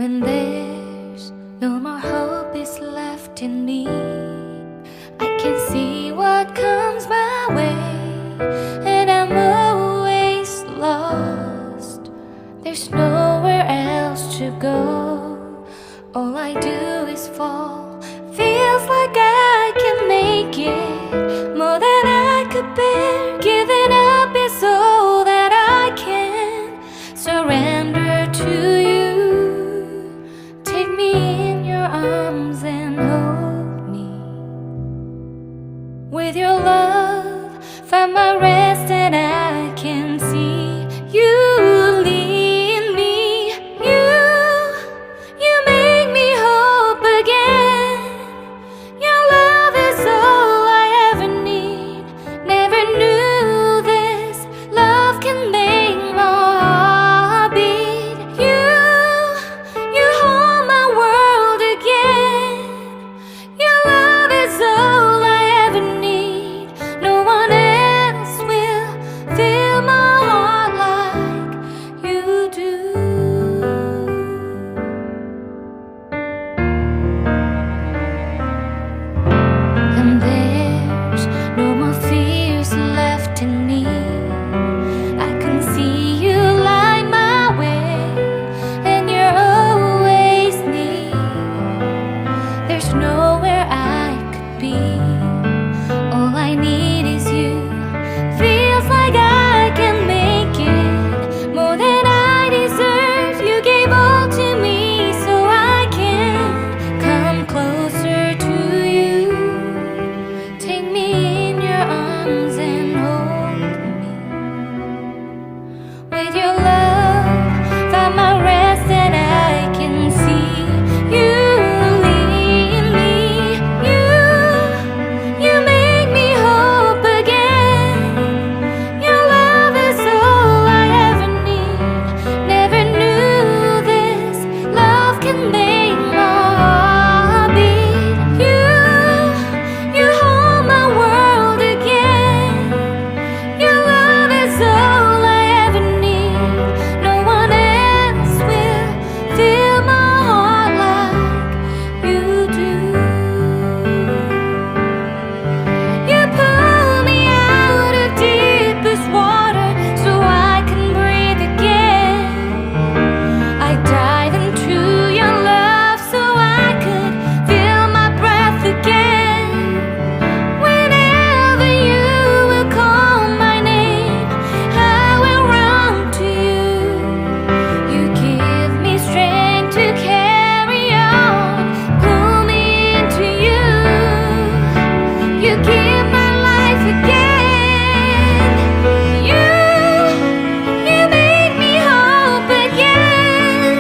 When there's no more hope is left in me, I can see what comes my way, and I'm always lost. There's nowhere else to go. All I do is fall. Feels like I can make it more than I could bear. Giving up is all that I can surrender to you. Take me in your arms and hold me. With your love, find my rest, and I can see you lead me. You make me hope again. Your love is all I ever need. Never knew this love can make my heart beat. You hold my world again. Your love is all I ever need. No one else will fill my heart like you do. And there's no more fears left in me. I can see you light my way, and you're always near. There's nowhere I could be. All I need is you. Feels like I can make it more than I deserve. You gave all to me so I can come closer to you. Take me in your arms and hold me. With your love, find my rest, and I can see you lead me. You make me hope again. Your love is all I ever need. Never knew this love can make my heart beat. You hold my world again. Your love is all I ever need. No one else will fill my heart like you do. You pull me out of deepest water so I can breathe again. I dive into your love so I could feel my breath again. Whenever you will call my name, I will run to you. You give me strength to carry on. Pull me into you. You give my life again. You make me hope again.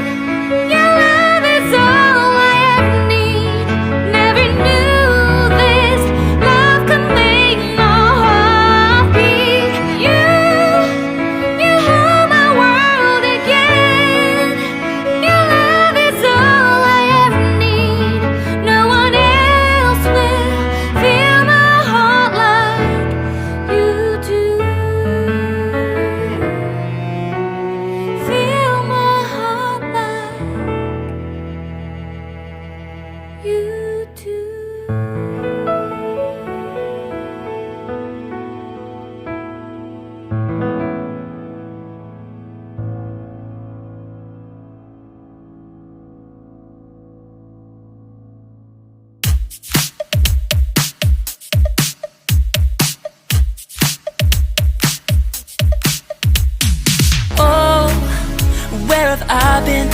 Your love is all I ever need. Never knew this love could make my heart beat. You hold my world again. Your love is all I ever need. No one else will fill my heart like you do. Fill my heart like you do. Oh, where have I been?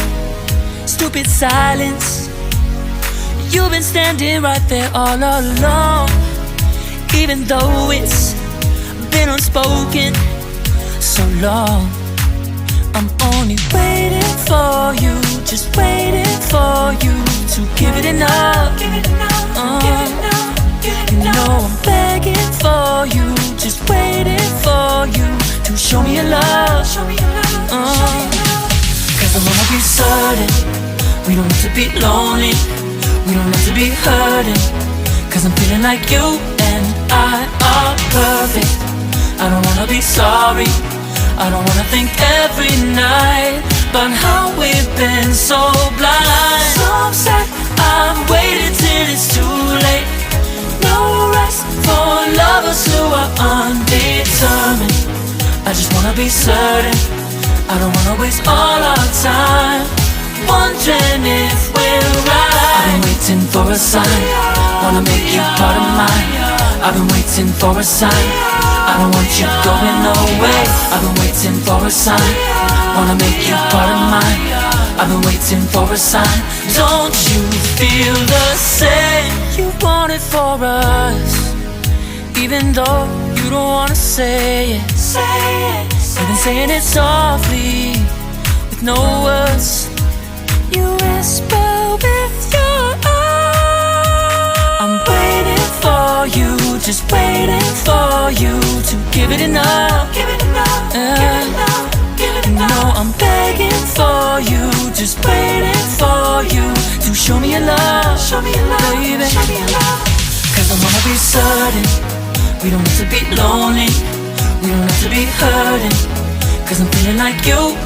Stupid silence. You've been standing right there all along. Even though it's been unspoken so long, I'm only waiting for you, just waiting for you to give it enough. You know I'm begging for you, just waiting for you to show me your love. Cause I wanna be certain we don't have to be lonely, we don't have to be hurting. Cause I'm feeling like you and I are perfect. I don't wanna be sorry, I don't wanna think every night about how we've been so blind. be certain. I don't wanna waste all our time wondering if we're right. I've been waiting for a sign, wanna make you part of mine. I've been waiting for a sign, I don't want you going away. I've been waiting for a sign, wanna make you part of mine. I've been waiting for a sign. Don't you feel the same? You want it for us, even though you don't wanna say it. You've been saying it softly, with no words. You whisper with your eyes. I'm waiting for you, just waiting for you to give it enough. Give it enough, give it enough, give it enough. No, I'm begging for you, just waiting for you to show me your love, baby. Cause I wanna be certain, we don't have to be lonely, we don't have to be hurting. Cause I'm feeling like you